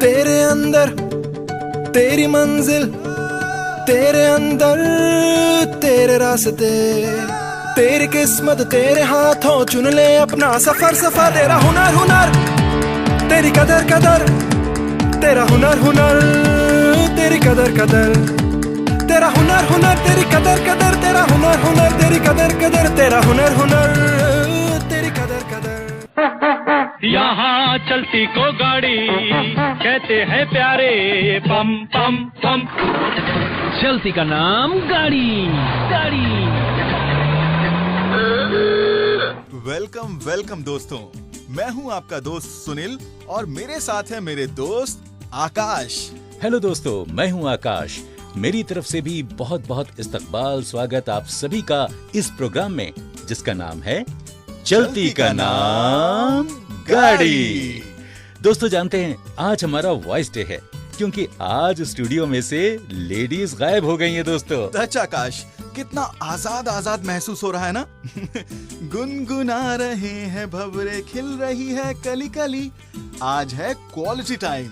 तेरे अंदर तेरी मंजिल, तेरे अंदर तेरे रास्ते, तेरी किस्मत तेरे हाथों, चुन ले अपना सफर सफर। तेरा हुनर हुनर, तेरी कदर कदर, तेरा हुनर हुनर, तेरी कदर कदर, तेरा हुनर हुनर, तेरी कदर कदर, तेरा हुनर हुनर, तेरी कदर कदर, तेरा हुनर हुनर, तेरी कदर कदर। यहाँ चलती को गाड़ी कहते हैं प्यारे, पम पम पम। चलती का नाम गाड़ी गाड़ी। वेलकम वेलकम दोस्तों, मैं हूँ आपका दोस्त सुनील और मेरे साथ है मेरे दोस्त आकाश। हेलो दोस्तों, मैं हूँ आकाश। मेरी तरफ से भी बहुत बहुत इस्तकबाल, स्वागत आप सभी का इस प्रोग्राम में जिसका नाम है चलती का नाम गाड़ी। दोस्तों जानते हैं आज हमारा वॉइस डे है क्योंकि आज स्टूडियो में से लेडीज गायब हो गई हैं दोस्तों। सच आकाश, कितना आजाद आजाद महसूस हो रहा है ना। गुनगुना रहे हैं भंवरे, खिल रही है कली कली। आज है quality time.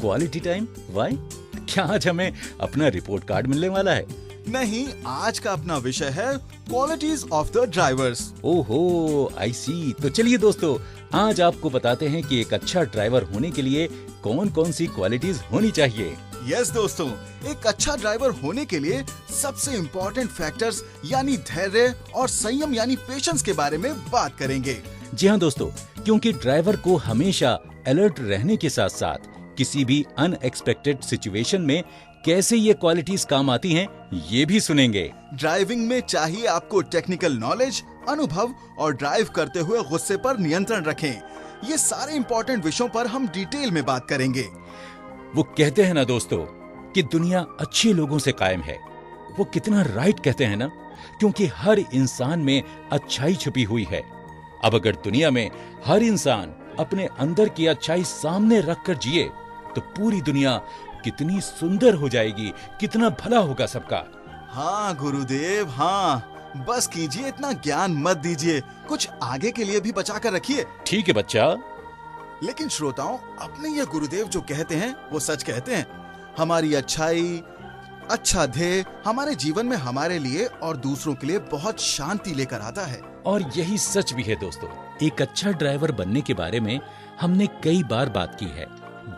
Quality time? Why? क्या आज हमें अपना रिपोर्ट कार्ड मिलने वाला है? नहीं, आज का अपना विषय है क्वालिटीज ऑफ द ड्राइवर्स। ओहो, आई सी। तो चलिए दोस्तों, आज आपको बताते हैं कि एक अच्छा ड्राइवर होने के लिए कौन कौन सी क्वालिटीज होनी चाहिए। यस दोस्तों, एक अच्छा ड्राइवर होने के लिए सबसे इम्पोर्टेंट फैक्टर्स यानी धैर्य और संयम यानी पेशेंस के बारे में बात करेंगे। जी हाँ दोस्तों, क्योंकि ड्राइवर को हमेशा अलर्ट रहने के साथ साथ किसी भी अनएक्सपेक्टेड सिचुएशन में कैसे ये क्वालिटीज काम आती हैं, ये भी सुनेंगे। ड्राइविंग में चाहिए आपको टेक्निकल नॉलेज, अनुभव और ड्राइव करते हुए गुस्से पर नियंत्रण रखें। ये सारे इम्पोर्टेंट विषयों पर हम डिटेल में बात करेंगे। वो कहते हैं ना दोस्तों कि दुनिया अच्छे लोगों से कायम है। वो कितना राइट कहते हैं ना, क्योंकि हर इंसान में अच्छाई छुपी हुई है। अब अगर दुनिया में हर इंसान अपने अंदर की अच्छाई सामने रखकर जिए तो पूरी दुनिया कितनी सुंदर हो जाएगी, कितना भला होगा सबका। हाँ गुरुदेव, हाँ, बस कीजिए, इतना ज्ञान मत दीजिए, कुछ आगे के लिए भी बचा कर रखिए। ठीक है बच्चा। लेकिन श्रोताओं, अपने ये गुरुदेव जो कहते हैं वो सच कहते हैं। हमारी अच्छाई, अच्छा ध्येय हमारे जीवन में हमारे लिए और दूसरों के लिए बहुत शांति लेकर आता है। और यही सच भी है दोस्तों। एक अच्छा ड्राइवर बनने के बारे में हमने कई बार बात की है।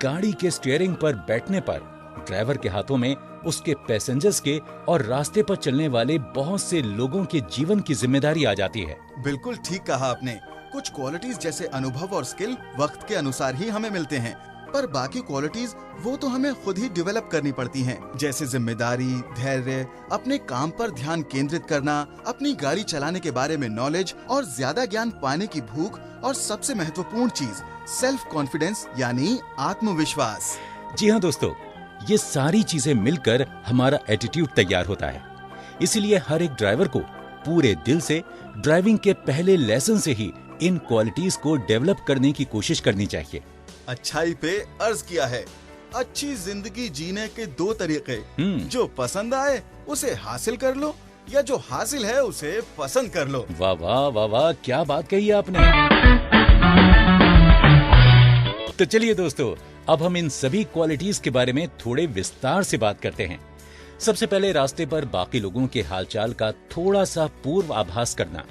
गाड़ी के स्टीयरिंग पर बैठने पर ड्राइवर के हाथों में उसके पैसेंजर्स के और रास्ते पर चलने वाले बहुत से लोगों के जीवन की जिम्मेदारी आ जाती है। बिल्कुल ठीक कहा आपने। कुछ क्वालिटीज जैसे अनुभव और स्किल वक्त के अनुसार ही हमें मिलते हैं, पर बाकी क्वालिटीज वो तो हमें खुद ही डेवलप करनी पड़ती हैं, जैसे जिम्मेदारी, धैर्य, अपने काम पर ध्यान केंद्रित करना, अपनी गाड़ी चलाने के बारे में नॉलेज और ज्यादा ज्ञान पाने की भूख, और सबसे महत्वपूर्ण चीज सेल्फ कॉन्फिडेंस यानी आत्मविश्वास। जी हाँ दोस्तों, ये सारी चीजें मिलकर हमारा एटीट्यूड तैयार होता है। इसीलिए हर एक ड्राइवर को पूरे दिल से ड्राइविंग के पहले लेसन से ही इन क्वालिटीज को डेवलप करने की कोशिश करनी चाहिए। अच्छाई पे अर्ज किया है, अच्छी जिंदगी जीने के दो तरीके, जो पसंद आए उसे हासिल कर लो, या जो हासिल है उसे पसंद कर लो। वाह वाह वाह वाह, क्या बात कही आपने। तो चलिए दोस्तों, अब हम इन सभी क्वालिटीज के बारे में थोड़े विस्तार से बात करते हैं। सबसे पहले रास्ते पर बाकी लोगों के हालचाल का थोड़ा सा पूर्व आभास करना।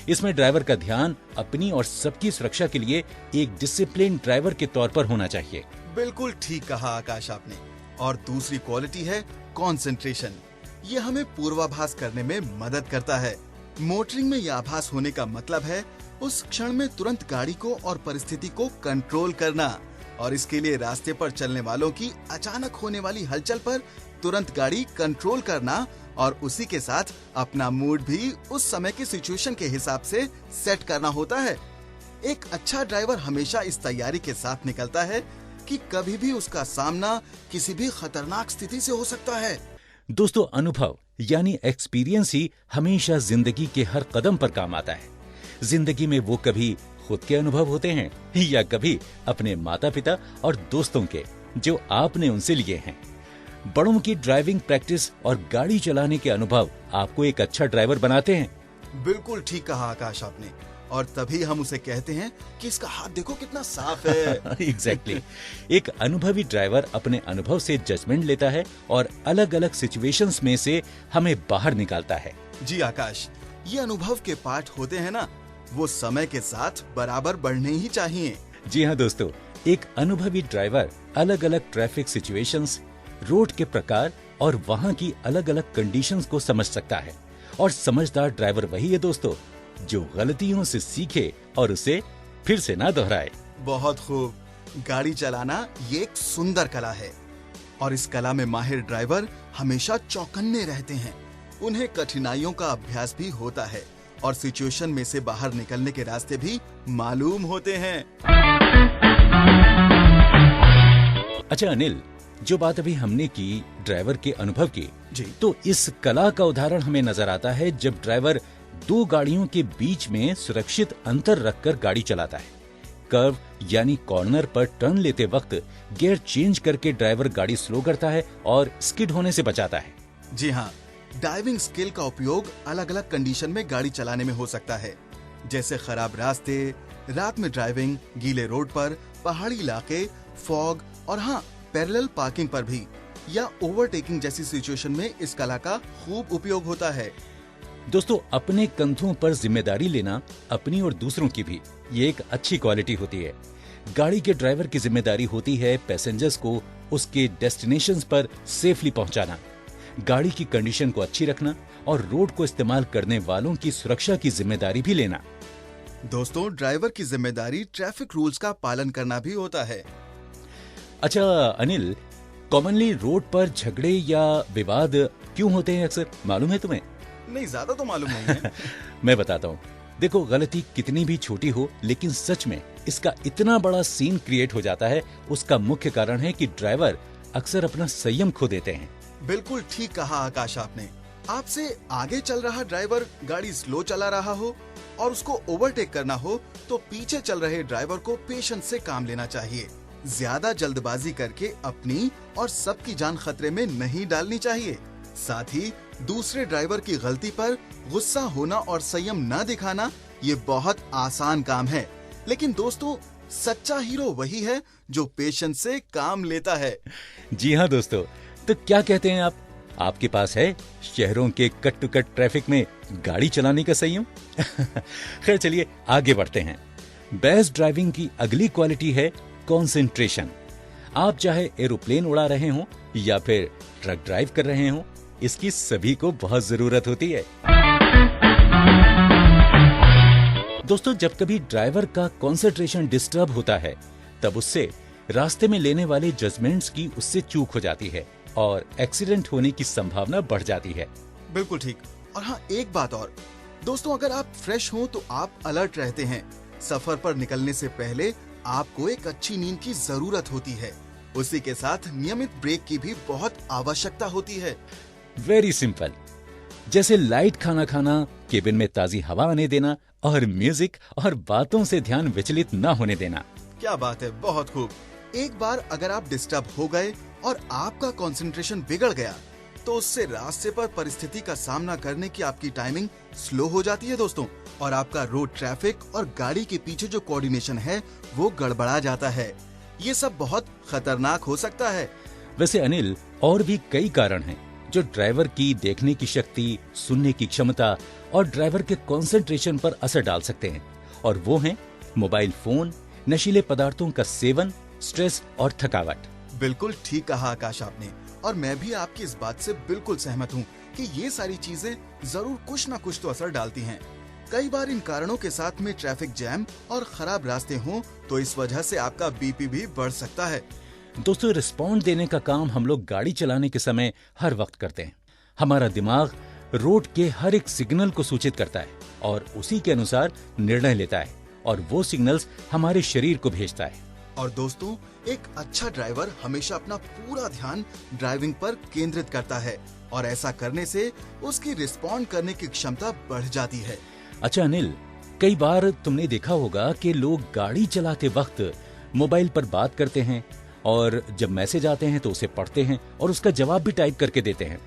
इसमें ड्राइवर का ध्यान अपनी और सबकी सुरक्षा के लिए एक डिसिप्लिन ड्राइवर के तौर पर होना चाहिए। बिल्कुल ठीक कहा आकाश आपने। और दूसरी क्वालिटी है कंसंट्रेशन। ये हमें पूर्वाभास करने में मदद करता है। मोटरिंग में यह आभास होने का मतलब है उस क्षण में तुरंत गाड़ी को और परिस्थिति को कंट्रोल करना, और इसके लिए रास्ते पर चलने वालों की अचानक होने वाली हलचल पर तुरंत गाड़ी कंट्रोल करना, और उसी के साथ अपना मूड भी उस समय की सिचुएशन के हिसाब से सेट करना होता है। एक अच्छा ड्राइवर हमेशा इस तैयारी के साथ निकलता है कि कभी भी उसका सामना किसी भी खतरनाक स्थिति से हो सकता है। दोस्तों, अनुभव यानी एक्सपीरियंस ही हमेशा जिंदगी के हर कदम पर काम आता है। जिंदगी में वो कभी खुद के अनुभव होते हैं या कभी अपने माता पिता और दोस्तों के, जो आपने उनसे लिए हैं। बड़ों की ड्राइविंग प्रैक्टिस और गाड़ी चलाने के अनुभव आपको एक अच्छा ड्राइवर बनाते हैं। बिल्कुल ठीक कहा आकाश आपने। और तभी हम उसे कहते हैं कि इसका हाथ देखो कितना साफ है। एग्जैक्टली एक अनुभवी ड्राइवर अपने अनुभव से जजमेंट लेता है और अलग अलग सिचुएशंस में से हमें बाहर निकालता है। जी आकाश, ये अनुभव के पाठ होते हैं ना, वो समय के साथ बराबर बढ़ने ही चाहिए। जी हाँ दोस्तों, एक अनुभवी ड्राइवर अलग अलग ट्रैफिक सिचुएशंस, रोड के प्रकार और वहाँ की अलग अलग कंडीशंस को समझ सकता है। और समझदार ड्राइवर वही है दोस्तों जो गलतियों से सीखे और उसे फिर से ना दोहराए। बहुत खूब। गाड़ी चलाना ये एक सुंदर कला है और इस कला में माहिर ड्राइवर हमेशा चौकन्ने रहते हैं। उन्हें कठिनाइयों का अभ्यास भी होता है और सिचुएशन में से बाहर निकलने के रास्ते भी मालूम होते हैं। अच्छा अनिल, जो बात अभी हमने की ड्राइवर के अनुभव की, जी, तो इस कला का उदाहरण हमें नजर आता है जब ड्राइवर दो गाड़ियों के बीच में सुरक्षित अंतर रखकर गाड़ी चलाता है। कर्व यानी कॉर्नर पर टर्न लेते वक्त गियर चेंज करके ड्राइवर गाड़ी स्लो करता है और स्किड होने से बचाता है। जी हाँ, ड्राइविंग स्किल का उपयोग अलग अलग कंडीशन में गाड़ी चलाने में हो सकता है, जैसे खराब रास्ते, रात में ड्राइविंग, गीले रोड पर, पहाड़ी इलाके, फॉग और हाँ पैरेलल पार्किंग पर भी, या ओवरटेकिंग जैसी सिचुएशन में इस कला का खूब उपयोग होता है। दोस्तों, अपने कंधों पर जिम्मेदारी लेना, अपनी और दूसरों की भी, ये एक अच्छी क्वालिटी होती है। गाड़ी के ड्राइवर की जिम्मेदारी होती है पैसेंजर्स को उसके डेस्टिनेशंस पर सेफली पहुंचाना, गाड़ी की कंडीशन को अच्छी रखना और रोड को इस्तेमाल करने वालों की सुरक्षा की जिम्मेदारी भी लेना। दोस्तों, ड्राइवर की जिम्मेदारी ट्रैफिक रूल्स का पालन करना भी होता है। अच्छा अनिल, कॉमनली रोड पर झगड़े या विवाद क्यों होते हैं अक्सर, मालूम है तुम्हें? नहीं, ज्यादा तो मालूम नहीं है। मैं बताता हूँ। देखो, गलती कितनी भी छोटी हो लेकिन सच में इसका इतना बड़ा सीन क्रिएट हो जाता है, उसका मुख्य कारण है कि ड्राइवर अक्सर अपना संयम खो देते हैं। बिल्कुल ठीक कहा आकाश आपने। आपसे आगे चल रहा ड्राइवर गाड़ी स्लो चला रहा हो और उसको ओवरटेक करना हो तो पीछे चल रहे ड्राइवर को पेशेंस से काम लेना चाहिए। ज्यादा जल्दबाजी करके अपनी और सबकी जान खतरे में नहीं डालनी चाहिए। साथ ही दूसरे ड्राइवर की गलती पर गुस्सा होना और संयम न दिखाना ये बहुत आसान काम है, लेकिन दोस्तों सच्चा हीरो वही है जो पेशेंस से काम लेता है। जी हाँ दोस्तों, तो क्या कहते हैं आप? आपके पास है शहरों के कट टू कट ट्रैफिक में गाड़ी चलाने का संयम? खैर चलिए आगे बढ़ते हैं। बेस्ट ड्राइविंग की अगली क्वालिटी है कंसंट्रेशन। आप चाहे एरोप्लेन उड़ा रहे हो या फिर ट्रक ड्राइव कर रहे हो, इसकी सभी को बहुत जरूरत होती है। दोस्तों, जब कभी ड्राइवर का कंसंट्रेशन डिस्टर्ब होता है तब उससे रास्ते में लेने वाले जजमेंट्स की उससे चूक हो जाती है और एक्सीडेंट होने की संभावना बढ़ जाती है। बिल्कुल ठीक। और हाँ, एक बात और दोस्तों, अगर आप फ्रेश हो तो आप अलर्ट रहते हैं। सफर पर निकलने से पहले आपको एक अच्छी नींद की जरूरत होती है। उसी के साथ नियमित ब्रेक की भी बहुत आवश्यकता होती है। वेरी सिंपल, जैसे लाइट खाना खाना, केबिन में ताजी हवा आने देना और म्यूजिक और बातों से ध्यान विचलित न होने देना। क्या बात है, बहुत खूब। एक बार अगर आप डिस्टर्ब हो गए और आपका कंसंट्रेशन बिगड़ गया तो उससे रास्ते पर परिस्थिति का सामना करने की आपकी टाइमिंग स्लो हो जाती है दोस्तों, और आपका रोड ट्रैफिक और गाड़ी के पीछे जो कोऑर्डिनेशन है वो गड़बड़ा जाता है। ये सब बहुत खतरनाक हो सकता है। वैसे अनिल, और भी कई कारण हैं जो ड्राइवर की देखने की शक्ति, सुनने की क्षमता और ड्राइवर के कंसंट्रेशन पर असर डाल सकते हैं, और वो हैं मोबाइल फोन, नशीले पदार्थों का सेवन, स्ट्रेस और थकावट। बिल्कुल ठीक कहा आकाश आपने, और मैं भी आपकी इस बात से बिल्कुल सहमत हूँ कि ये सारी चीजें जरूर कुछ न कुछ तो असर डालती हैं। कई बार इन कारणों के साथ में ट्रैफिक जैम और खराब रास्ते हों तो इस वजह से आपका बीपी भी बढ़ सकता है। दोस्तों, रिस्पॉन्ड देने का काम हम लोग गाड़ी चलाने के समय हर वक्त करते हैं। हमारा दिमाग रोड के हर एक सिग्नल को सूचित करता है और उसी के अनुसार निर्णय लेता है, और वो सिग्नल्स हमारे शरीर को भेजता है। और दोस्तों, एक अच्छा ड्राइवर हमेशा अपना पूरा ध्यान ड्राइविंग पर केंद्रित करता है, और ऐसा करने से उसकी रिस्पॉन्ड करने की क्षमता बढ़ जाती है। अच्छा अनिल, कई बार तुमने देखा होगा कि लोग गाड़ी चलाते वक्त मोबाइल पर बात करते हैं और जब मैसेज आते हैं तो उसे पढ़ते हैं और उसका जवाब भी टाइप करके देते हैं।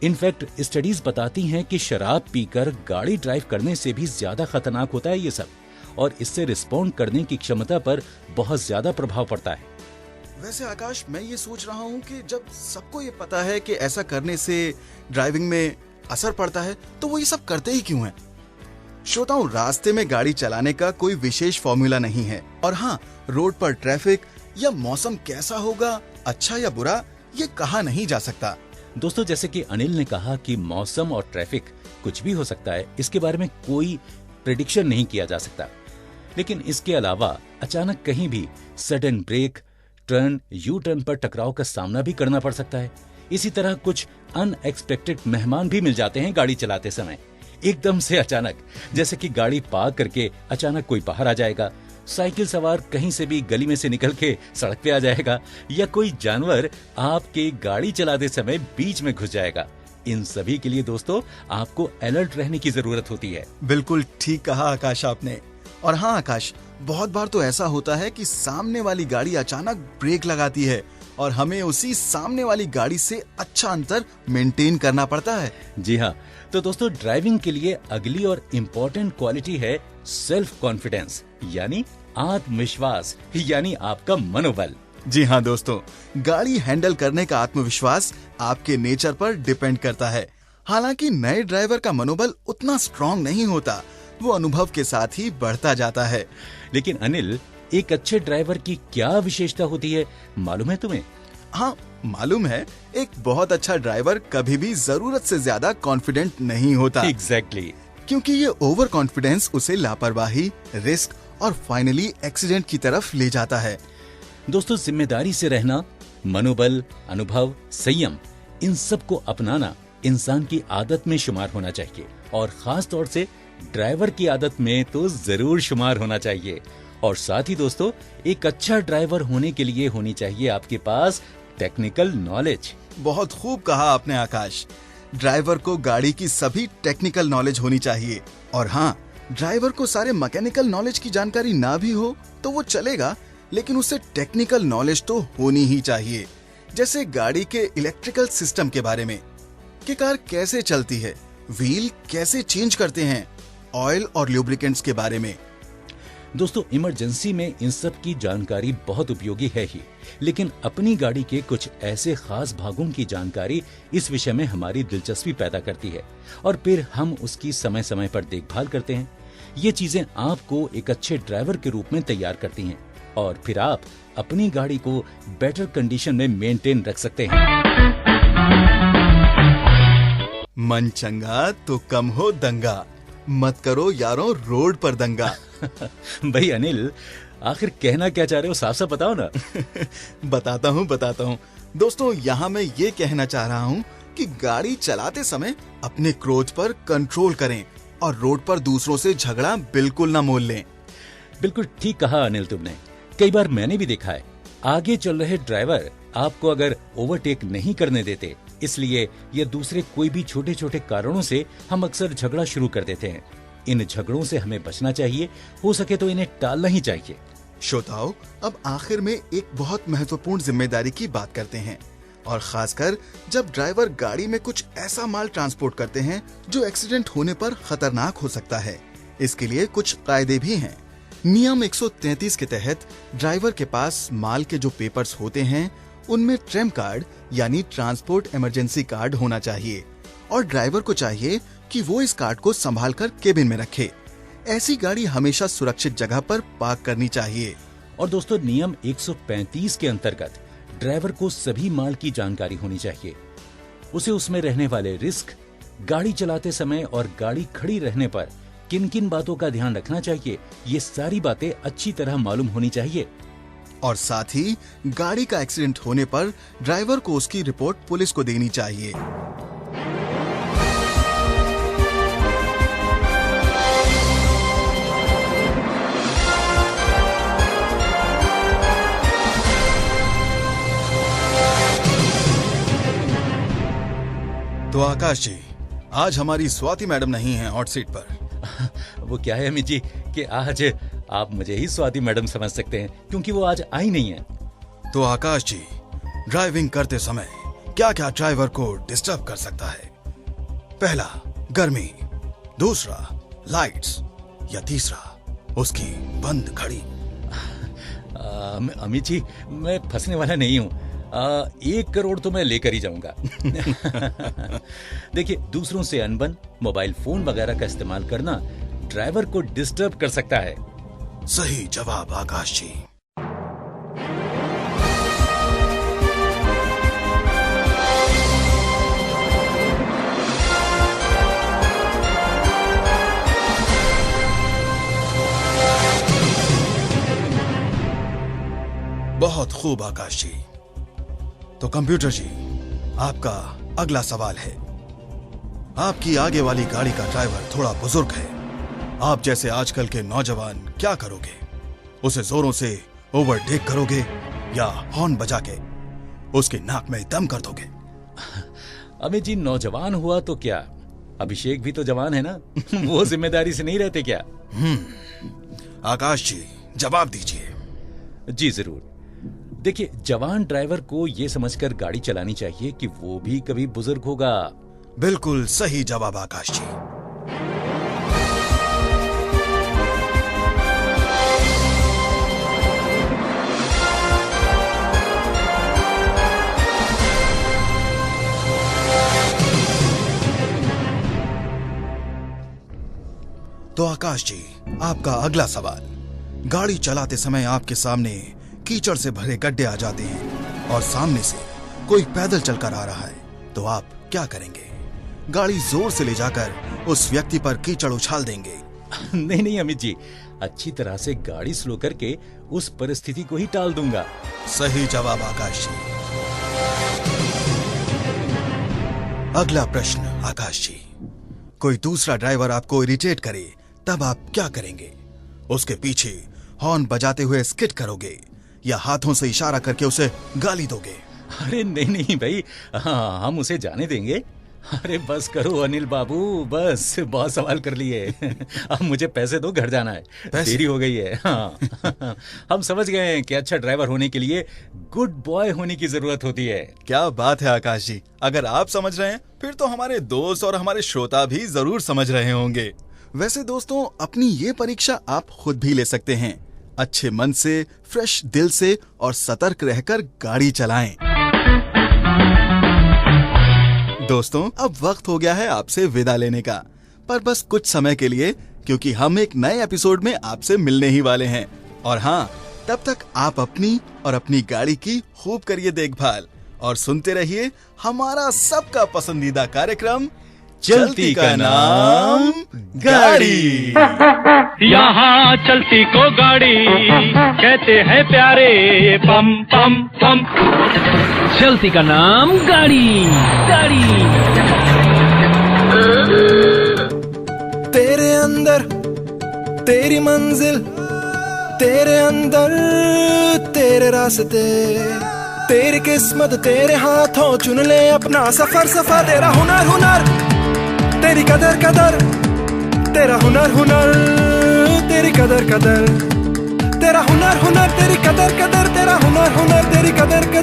इनफैक्ट स्टडीज बताती हैं कि शराब पीकर गाड़ी ड्राइव करने से भी ज्यादा खतरनाक होता है ये सब, और इससे रिस्पॉन्ड करने की क्षमता पर बहुत ज्यादा प्रभाव पड़ता है। वैसे आकाश, मैं ये सोच रहा हूँ कि जब सबको ये पता है कि ऐसा करने से ड्राइविंग में असर पड़ता है, तो वो ये सब करते ही क्यों हैं? श्रोताओं, रास्ते में गाड़ी चलाने का कोई विशेष फॉर्मूला नहीं है, और हाँ, रोड पर ट्रैफिक या मौसम कैसा होगा, अच्छा या बुरा, ये कहा नहीं जा सकता। दोस्तों, जैसे कि अनिल ने कहा कि मौसम और ट्रैफिक कुछ भी हो सकता है, इसके बारे में कोई प्रेडिक्शन नहीं किया जा सकता। लेकिन इसके अलावा अचानक कहीं भी sudden brake, turn, U turn पर टकराव का सामना भी करना पड़ सकता है। इसी तरह कुछ अनएक्सपेक्टेड मेहमान भी मिल जाते हैं गाड़ी चलाते समय, एकदम से अचानक, जैसे कि गाड़ी पार्क करके अचानक कोई बाहर आ जाएगा, साइकिल सवार कहीं से भी गली में से निकल के सड़क पे आ जाएगा, या कोई जानवर आपके गाड़ी चलाते समय बीच में घुस जाएगा। इन सभी के लिए दोस्तों आपको अलर्ट रहने की जरूरत होती है। बिल्कुल ठीक कहा आकाश आपने। और हाँ आकाश, बहुत बार तो ऐसा होता है कि सामने वाली गाड़ी अचानक ब्रेक लगाती है और हमें उसी सामने वाली गाड़ी से अच्छा अंतर मेंटेन करना पड़ता है। जी हाँ, तो दोस्तों ड्राइविंग के लिए अगली और इम्पोर्टेंट क्वालिटी है सेल्फ कॉन्फिडेंस, यानी आत्मविश्वास, यानी आपका मनोबल। जी हाँ दोस्तों, गाड़ी हैंडल करने का आत्मविश्वास आपके नेचर पर डिपेंड करता है। हालांकि नए ड्राइवर का मनोबल उतना स्ट्रॉन्ग नहीं होता, वो अनुभव के साथ ही बढ़ता जाता है। लेकिन अनिल, एक अच्छे ड्राइवर की क्या विशेषता होती है, मालूम है तुम्हें? हाँ, मालूम है। एक बहुत अच्छा ड्राइवर कभी भी जरूरत से ज्यादा कॉन्फिडेंट नहीं होता। एग्जैक्टली। क्योंकि ये ओवर कॉन्फिडेंस उसे लापरवाही, रिस्क और फाइनली एक्सीडेंट की तरफ ले जाता है। दोस्तों, जिम्मेदारी से रहना, मनोबल, अनुभव, संयम, इन सब को अपनाना इंसान की आदत में शुमार होना चाहिए, और खास तौर से ड्राइवर की आदत में तो जरूर शुमार होना चाहिए। और साथ ही दोस्तों, एक अच्छा ड्राइवर होने के लिए होनी चाहिए आपके पास टेक्निकल नॉलेज। बहुत खूब कहा आपने आकाश। ड्राइवर को गाड़ी की सभी टेक्निकल नॉलेज होनी चाहिए। और हाँ, ड्राइवर को सारे मैकेनिकल नॉलेज की जानकारी ना भी हो तो वो चलेगा, लेकिन उसे टेक्निकल नॉलेज तो होनी ही चाहिए। जैसे गाड़ी के इलेक्ट्रिकल सिस्टम के बारे में, कि कार कैसे चलती है, व्हील कैसे चेंज करते हैं, ऑयल और ल्यूब्रिकेंट्स के बारे में। दोस्तों, इमरजेंसी में इन सब की जानकारी बहुत उपयोगी है ही, लेकिन अपनी गाड़ी के कुछ ऐसे खास भागों की जानकारी इस विषय में हमारी दिलचस्पी पैदा करती है, और फिर हम उसकी समय समय पर देखभाल करते हैं। ये चीजें आपको एक अच्छे ड्राइवर के रूप में तैयार करती हैं, और फिर आप अपनी गाड़ी को बेटर कंडीशन में मेंटेन रख सकते हैं। मन चंगा तो कम हो दंगा, मत करो यारों रोड पर दंगा। भाई अनिल, आखिर कहना क्या चाह रहे हो, साफ साफ बताओ ना। बताता हूँ दोस्तों, यहाँ मैं ये कहना चाह रहा हूँ कि गाड़ी चलाते समय अपने क्रोध पर कंट्रोल करें और रोड पर दूसरों से झगड़ा बिल्कुल ना मोल लें। बिल्कुल ठीक कहा अनिल तुमने। कई बार मैंने भी देखा है, आगे चल रहे ड्राइवर आपको अगर ओवरटेक नहीं करने देते, इसलिए या दूसरे कोई भी छोटे छोटे कारणों से हम अक्सर झगड़ा शुरू कर देते हैं। इन झगड़ों से हमें बचना चाहिए, हो सके तो इन्हें टालना ही चाहिए। श्रोताओं, अब आखिर में एक बहुत महत्वपूर्ण जिम्मेदारी की बात करते हैं, और खासकर जब ड्राइवर गाड़ी में कुछ ऐसा माल ट्रांसपोर्ट करते हैं जो एक्सीडेंट होने पर खतरनाक हो सकता है। इसके लिए कुछ कायदे भी हैं। नियम 133 के तहत ड्राइवर के पास माल के जो पेपर्स होते हैं उनमें ट्रेम कार्ड यानी ट्रांसपोर्ट इमरजेंसी कार्ड होना चाहिए, और ड्राइवर को चाहिए कि वो इस कार्ड को संभाल कर केबिन में रखे। ऐसी गाड़ी हमेशा सुरक्षित जगह पर पार्क करनी चाहिए। और दोस्तों, नियम 135 के अंतर्गत ड्राइवर को सभी माल की जानकारी होनी चाहिए। उसे उसमें रहने वाले रिस्क, गाड़ी चलाते समय और गाड़ी खड़ी रहने पर किन किन बातों का ध्यान रखना चाहिए, ये सारी बातें अच्छी तरह मालूम होनी चाहिए। और साथ ही गाड़ी का एक्सीडेंट होने पर ड्राइवर को उसकी रिपोर्ट पुलिस को देनी चाहिए। तो आकाश जी, आज हमारी स्वाति मैडम नहीं है हॉट सीट पर। वो क्या है अमित जी कि आज आप मुझे ही स्वाति मैडम समझ सकते हैं, क्योंकि वो आज आई नहीं है। तो आकाश जी, ड्राइविंग करते समय क्या क्या ड्राइवर को डिस्टर्ब कर सकता है? पहला, गर्मी, दूसरा लाइट्स, या तीसरा उसकी बंद घड़ी। अमित जी, मैं फंसने वाला नहीं हूँ। 1 करोड़ तो मैं लेकर ही जाऊंगा। देखिए, दूसरों से अनबन, मोबाइल फोन वगैरह का इस्तेमाल करना ड्राइवर को डिस्टर्ब कर सकता है। सही जवाब आकाश जी। बहुत खूब आकाश जी। तो कंप्यूटर जी, आपका अगला सवाल है। आपकी आगे वाली गाड़ी का ड्राइवर थोड़ा बुजुर्ग है। आप जैसे आजकल के नौजवान क्या करोगे? उसे जोरों से ओवरटेक करोगे या हॉर्न बजा के उसकी नाक में दम कर दोगे? अमित जी, नौजवान हुआ तो क्या, अभिषेक भी तो जवान है ना। वो जिम्मेदारी से नहीं रहते क्या? आकाश जी, जवाब दीजिए। जी जरूर। देखिए, जवान ड्राइवर को ये समझकर गाड़ी चलानी चाहिए कि वो भी कभी बुजुर्ग होगा। बिल्कुल सही जवाब आकाश जी। तो आकाश जी, आपका अगला सवाल। गाड़ी चलाते समय आपके सामने कीचड़ से भरे गड्ढे आ जाते हैं और सामने से कोई पैदल चलकर आ रहा है, तो आप क्या करेंगे? गाड़ी जोर से ले जाकर उस व्यक्ति पर कीचड़ उछाल देंगे? नहीं नहीं अमित जी, अच्छी तरह से गाड़ी स्लो करके उस परिस्थिति को ही टाल दूंगा। सही जवाब आकाश जी। अगला प्रश्न आकाश जी, कोई दूसरा ड्राइवर आपको इरिटेट करे तब आप क्या करेंगे? उसके पीछे हॉर्न बजाते हुए स्किट करोगे या हाथों से इशारा करके उसे गाली दोगे? अरे नहीं नहीं भाई, हाँ, हम उसे जाने देंगे। अरे बस करो अनिल बाबू, बस बहुत सवाल कर लिए। अब मुझे पैसे दो, घर जाना है, देरी हो गई है। हाँ। हम समझ गए हैं कि अच्छा ड्राइवर होने के लिए गुड बॉय होने की जरूरत होती है। क्या बात है आकाश जी, अगर आप समझ रहे हैं फिर तो हमारे दोस्त और हमारे श्रोता भी जरूर समझ रहे होंगे। वैसे दोस्तों, अपनी ये परीक्षा आप खुद भी ले सकते हैं। अच्छे मन से, फ्रेश दिल से और सतर्क रहकर गाड़ी चलाएं। दोस्तों, अब वक्त हो गया है आपसे विदा लेने का, पर बस कुछ समय के लिए, क्योंकि हम एक नए एपिसोड में आपसे मिलने ही वाले हैं। और हाँ, तब तक आप अपनी और अपनी गाड़ी की खूब करिए देखभाल और सुनते रहिए हमारा सबका पसंदीदा कार्यक्रम चलती का नाम गाड़ी। यहाँ चलती को गाड़ी कहते हैं प्यारे, पम पम पम। चलती का नाम गाड़ी, गाड़ी। तेरे अंदर तेरी मंजिल, तेरे अंदर तेरे रास्ते, तेरी किस्मत तेरे हाथों, चुन ले अपना सफर सफर। तेरा हुनर हुनर, तेरी कदर कदर, तेरा हुनर हुनर, तेरी कदर कदर, तेरा हुनर हुनर, तेरी कदर कदर, तेरा हुनर हुनर, तेरी कदर कदर।